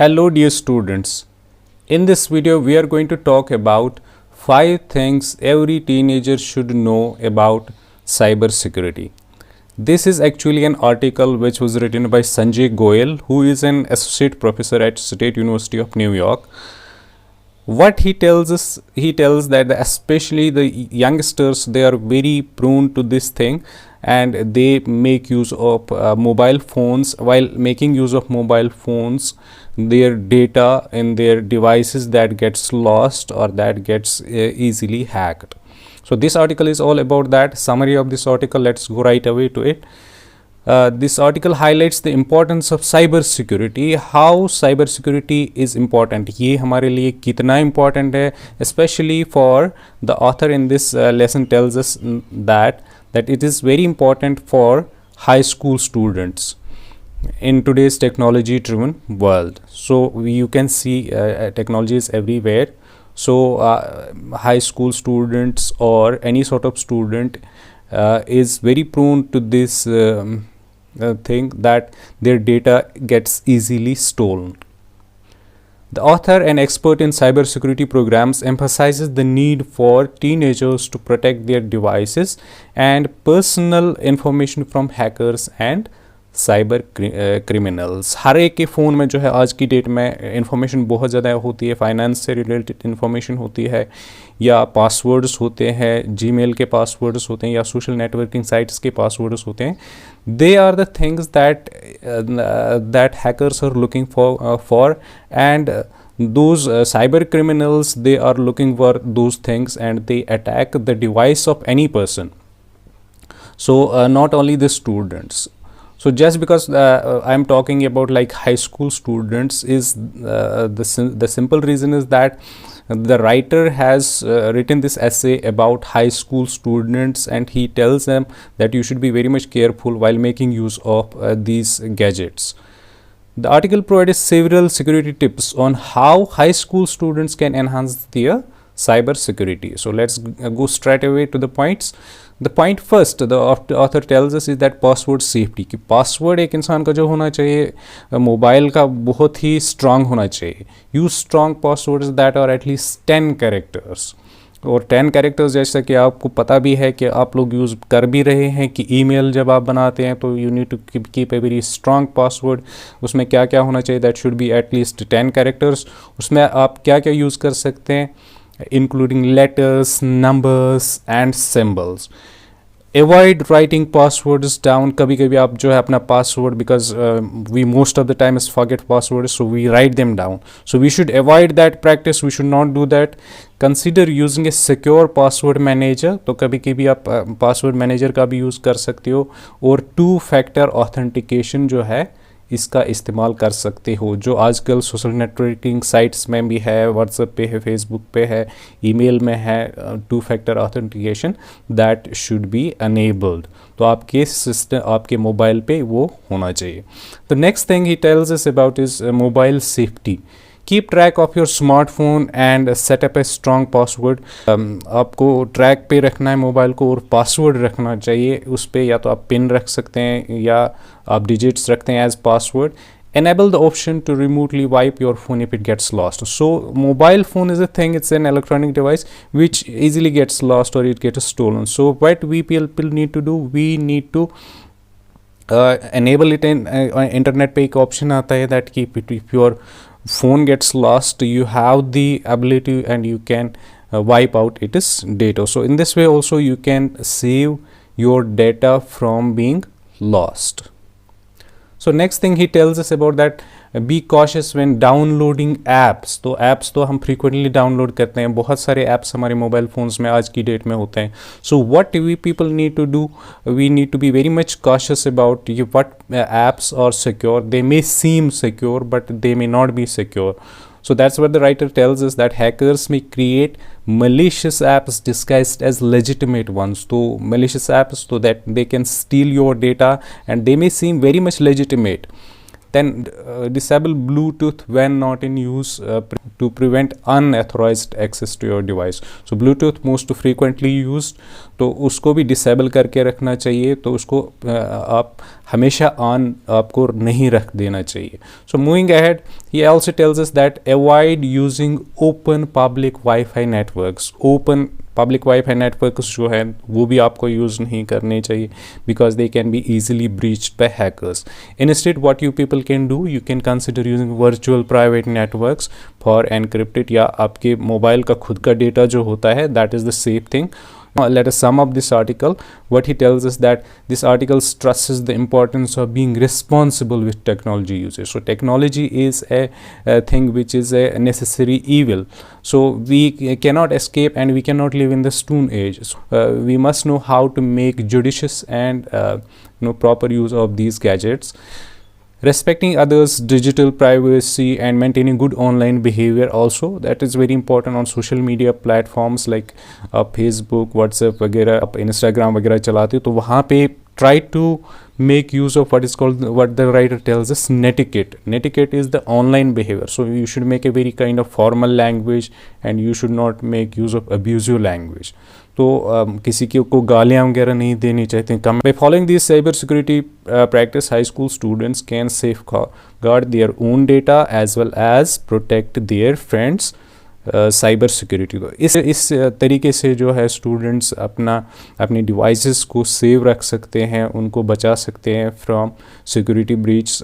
Hello dear students. In this video we are going to talk about 5 things every teenager should know about cybersecurity. This is actually an article which was written by Sanjay Goel, who is an associate professor at State University of New York. What he tells us, he tells that especially the youngsters, they are very prone to this thing and they make use of mobile phones. While making use of mobile phones, their data in their devices that gets lost or that gets easily hacked. So this article is all about that. Summary of this article, let's go right away to it. This article highlights the importance of cybersecurity, how cybersecurity is important. ये हमारे लिए कितना important है, especially for the author in this lesson tells us that it is very important for high school students in today's technology driven world. So you can see technology is everywhere. So high school students or any sort of student is very prone to this thing that their data gets easily stolen. The author, an expert in cybersecurity programs, emphasizes the need for teenagers to protect their devices and personal information from hackers and cyber criminals. हर एक के phone में जो है आज की date में information बहुत ज़्यादा होती है, फाइनेंस से रिलेटेड इंफॉर्मेशन होती है या पासवर्ड्स होते हैं, जीमेल के पासवर्ड्स होते हैं या सोशल नेटवर्किंग साइट्स के पासवर्ड्स होते हैं. They are the things that hackers are looking for and those cyber criminals, they are looking for those things and they attack the device of any person. So not only the students. So just because I'm talking about like high school students is the simple reason is that the writer has written this essay about high school students and he tells them that you should be very much careful while making use of these gadgets. The article provides several security tips on how high school students can enhance their cyber security. So let's go straight away to the points. The point first the author tells us is that password safety. कि password एक इंसान का जो होना चाहिए mobile का बहुत ही strong होना चाहिए. Use strong passwords that are at least 10 characters. और 10 कैरेक्टर्स जैसा कि आपको पता भी है कि आप लोग यूज़ कर भी रहे हैं कि ईमेल जब आप बनाते हैं तो you need to keep a very strong password. उसमें क्या क्या होना चाहिए, that should be at least 10 characters. उसमें आप क्या क्या यूज़ कर सकते हैं, including letters, numbers and symbols. Avoid writing passwords down. कभी कभी आप जो है अपना password, because we most of the time is forget passwords, so we write them down. So we should avoid that practice. We should not do that. Consider using a secure password manager. तो कभी कभी आप password manager का भी use कर सकते हो और 2-factor authentication जो है इसका इस्तेमाल कर सकते हो, जो आजकल सोशल नेटवर्किंग साइट्स में भी है, व्हाट्सएप पे है, फेसबुक पे है, ईमेल में है. 2-factor authentication that should B enabled. तो आपके सिस्टम, आपके मोबाइल पे वो होना चाहिए. The next thing he tells us about is mobile safety. Keep track of your smartphone and setup a strong password. आपको ट्रैक पे रखना है मोबाइल को और पासवर्ड रखना चाहिए उस पर. या तो आप पिन रख सकते हैं या आप डिजिट्स रखते हैं as password. Enable the option to remotely wipe your phone if it gets lost. So mobile phone is a thing, it's an electronic device which easily gets lost or it gets stolen. So what we people need to do, we need to enable it in internet पे एक option आता है that if your phone gets lost, you have the ability and you can wipe out its data. So in this way also you can save your data from being lost. So next thing he tells us about that be cautious when downloading apps. तो apps तो हम frequently download करते हैं, बहुत सारे apps हमारे mobile phones में आज की डेट में होते हैं. So what we people need to do, we need to be very much cautious about what apps are secure. They may seem secure but they may not be secure. So that's what the writer tells us, that hackers may create malicious apps disguised as legitimate ones. So malicious apps so that they can steal your data and they may seem very much legitimate. then disable Bluetooth when not in use to prevent unauthorized access to your device. So Bluetooth most frequently used, तो उसको भी disable करके रखना चाहिए, तो उसको आप हमेशा ऑन आपको नहीं रख देना चाहिए. So moving ahead, he also tells us that avoid using open public Wi-Fi networks. Open public wifi networks जो है वो भी आपको यूज़ नहीं करने चाहिए, because they can be easily breached by hackers. Instead what you people can do, you can consider using virtual private networks for encrypted, या आपके मोबाइल का खुद का डेटा जो होता है, that is the safe thing. Let us sum up this article. What he tells us that this article stresses the importance of being responsible with technology usage. So technology is a thing which is a necessary evil. So we cannot escape and we cannot live in the Stone Age. So, we must know how to make judicious and proper use of these gadgets. Respecting others' digital privacy and maintaining good online behavior also, that is very important on social media platforms like Facebook, WhatsApp वगैरह, आप Instagram वगैरह चलाते हो तो वहाँ पे try to make use of what is called, what the writer tells us, netiquette. Netiquette is the online behavior, so you should make a very kind of formal language and you should not make use of abusive language. तो किसी को गालियाँ वगैरह नहीं देनी चाहिए. By following these cyber security practice, high school students can safeguard their own data as well as protect their friends cyber security को. इस तरीके से जो है स्टूडेंट्स अपनी डिवाइसेस को सेव रख सकते हैं, उनको बचा सकते हैं फ्रॉम सिक्योरिटी ब्रीच.